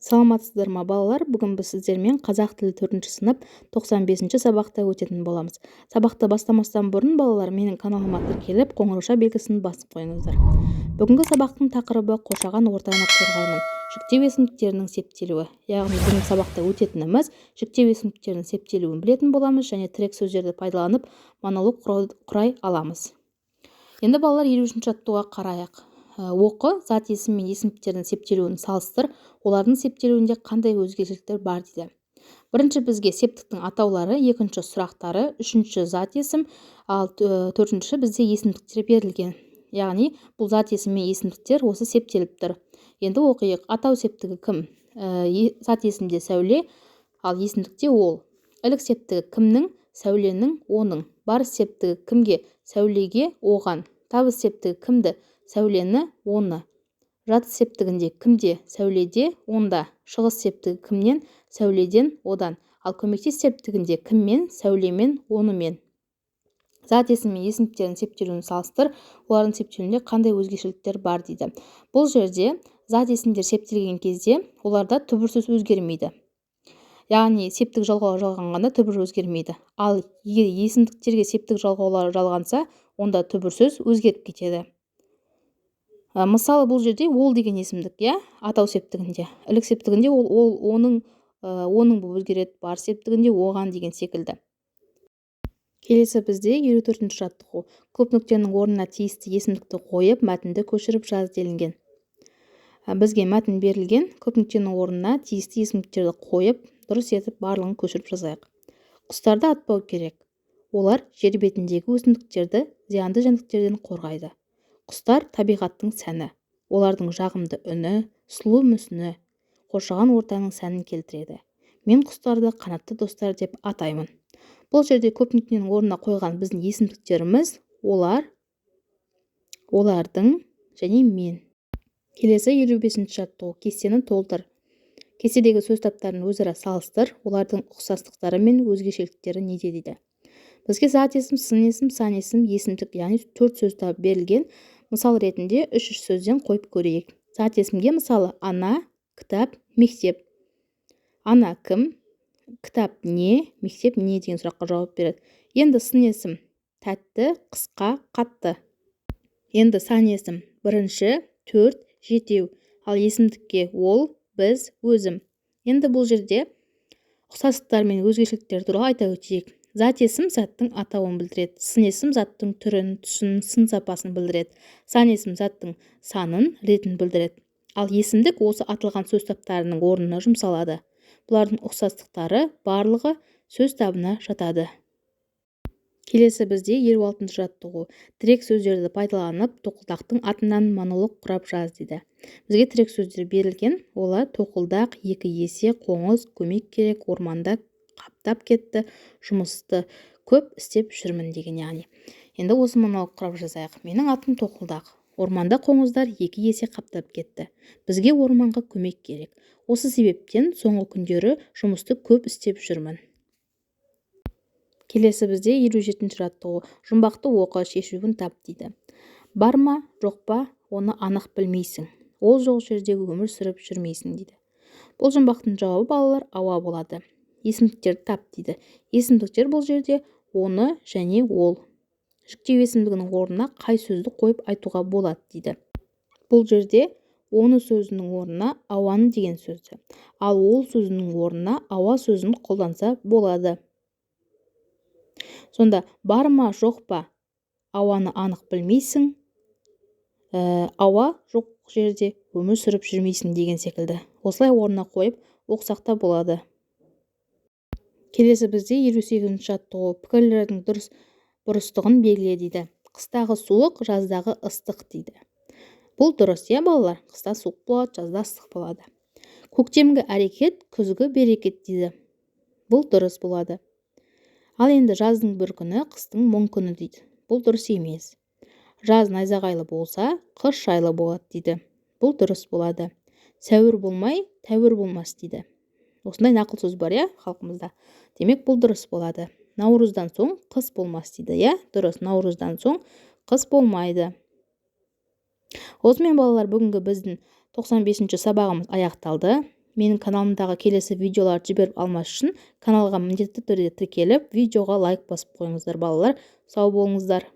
Саламатсыздар ма балалар? Бүгін біз сіздермен қазақ тілі 4-ші сынып 95-ші сабақта өтетін боламыз. Сабақты бастамастан бұрын балалар менің каналыма тіркеліп, қоңырауша белгісін басып қойыңыздар. Бүгінгі сабақтың тақырыбы қоршаған ортаны қорғаймын. Жіктеу есімдіктерінің септелуі. Яғни бүгінгі сабақта өтетініміз жіктеу есімдіктерінің септелуін білетін боламыз және тірек сөздерді пайдаланып монолог құрай аламыз. Енді балалар 53-ші жаттығуға қарайық. Оқы зат есім мен есімдіктердің септелуін салыстыр, олардың септелуінде қандай өзгешеліктер бар дейді. Бірінші бізге септіктің атаулары, екінші сұрақтары, үшінші зат есім, ал төртінші бізде есімдіктер берілген. Яғни бұл зат есім мен есімдіктер осы септеліп тұр. Енді оқиық. Атау септігі кім? Зат есімде сәуле, ал есімдікте ол. Ілік септігі кімнің? Сәуленің, оның. Барыс септігі кімге? Сәулеге, оған. Табыс септігі кімді? Сәулені, оны. Жатыс септігінде кімде? Сәуледе, онда. Шығыс септігі кімнен? Сәуледен, одан. Ал көмектес септігінде кіммен? Сәулемен, онымен. Зат есім мен есімдіктердің септелуін салыстыр, олардың септелуінде қандай өзгешеліктер бар дейді. Бұл жерде зат есімдер септелген кезде оларда түбірсіз өзгермейді. Яғни септік жалғаулар жалғанғанда түбір өзгермейді. Ал егер есімдіктерге септік жалғаулар жалғанса, онда түбірсіз өзгеріп кетеді. Мысалы бұл жерде ол деген есімдік, атау септігінде. Ілік септігінде ол оның болып өзгереді, бар септігінде оған деген секілді. Келесі бізде 54-ші жаттығу. Көп нүктенің орнына тиісті есімдікті қойып, мәтінді көшіріп жаз делінген. Бізге мәтін берілген, көп нүктенің орнына тиісті есімдіктерді қойып, дұрыс етіп барлығын көшіріп жазайық. Құстарды атпау керек. Олар жер бетіндегі өсімдіктерді зиянды жәндіктерден қорғайды. Құстар табиғаттың сәні. Олардың жағымды үні, сұлу мүсіні, қоршаған ортаның сәнін келтіреді. Мен құстарды қанатты достар деп атаймын. Бұл жерде көп нүктенің орнына қойған біздің есімдіктеріміз олар, олардың және мен. Келесі 55-ші жаттығу. Кестені толтыр. Кестедегі сөз таптарын өзара салыстыр, олардың ұқсастықтары мен өзгешеліктері неде дейді. Бізге зат есім, сын есім, сан есім, есімдік, яғни 4 сөз тап берілген. Мысал ретінде 3 сөзден қойып көрейік. Зат есімге мысалы ана, кітап, мектеп. Ана кім? Кітап не? Мектеп не деген сұраққа жауап береді. Енді сын есім тәтті, қысқа, қатты. Енді сан есім бірінші, 4, жетеу. Ал есімдікке ол, біз, өзім. Енді бұл жерде ұқсастықтар мен өзгешеліктер туралы айта өтейік. Зат есім заттың атауын білдіреді. Сын есім заттың түрін, түсін, сын сапасын білдіреді. Сан есім заттың санын, ретін білдіреді. Ал есімдік осы атылған сөз таптарының орнына жұмсалады. Бұлардың ұқсастықтары барлығы сөз табына жатады. Келесі бізде 56-ші жаттығу. Тірек сөздерді пайдаланып, тоқылдақтың атынан монолог құрап жаз дейді. Бізге тірек сөздер берілген. Олар тоқылдақ, екі есе, қоңыз, көмек керек, орманда қаптап кетті, жұмысты көп істеп жүрмін деген яғни. Енді осы монолог құрап жазайық. Менің атым тоқылдақ. Орманда қоңыздар екі есе қаптап кетті. Бізге орманға көмек керек. Осы себептен соңғы күндері жұмысты көп істеп жүрмін. Келесі бізде 57-ші жаттығу. Жұмбақты оқы, шешуін тап дейді. Бар ма, жоқ па, оны анық білмейсің. Ол жоқ жердегі өмір сүріп жүрмейсің дейді. Бұл жұмбақтың жауабы балалар ауа болады. Есімдіктер тап дейді. Есімдіктер бұл жерде оны және ол. Жіктеу есімдігінің орнына қай сөзді қойып айтуға болады дейді. Бұл жерде оны сөзінің орнына ауаны деген сөзді. Ал ол сөзінің орнына ауа сөзін қолданса болады. Сонда бар ма, жоқ па, ауаны анық білмейсің, ауа жоқ жерде өмір сүріп жүрмейсің деген секілді. Осылай орнына қойып оқысақта болады. Келесі бізде 58-ші жаттығу. Пікірлердің бұрыстығын белгіле дейді. Қыстағы суық, жаздағы ыстық дейді. Бұл дұрыс, балалар? Қыста суық болады, жазда ыстық болады. Көктемгі әрекет, күзгі берекет дейді. Бұл дұрыс болады. Ал енді жаздың бір күні, қыстың мұң күні дейді. Бұл дұрыс емес. Жаз найзағайлы болса, қыс жайлы болады дейді. Бұл дұрыс болады. Сәуір болмай, тәуір болмас дейді. Осындай нақыл сөз бар, халқымызда. Демек, бұл дұрыс болады. Наурыздан соң қыс болмас дейді, дұрыс. Наурыздан соң қыс болмайды. Осымен балалар, бүгінгі біздің 95-ші сабағымыз аяқталды. менің каналымдағы келесі видеоларды жіберіп алмас үшін каналға міндетті түрде тіркеліп видеоға лайк басып қойыңыздар балалар. Сау болыңыздар.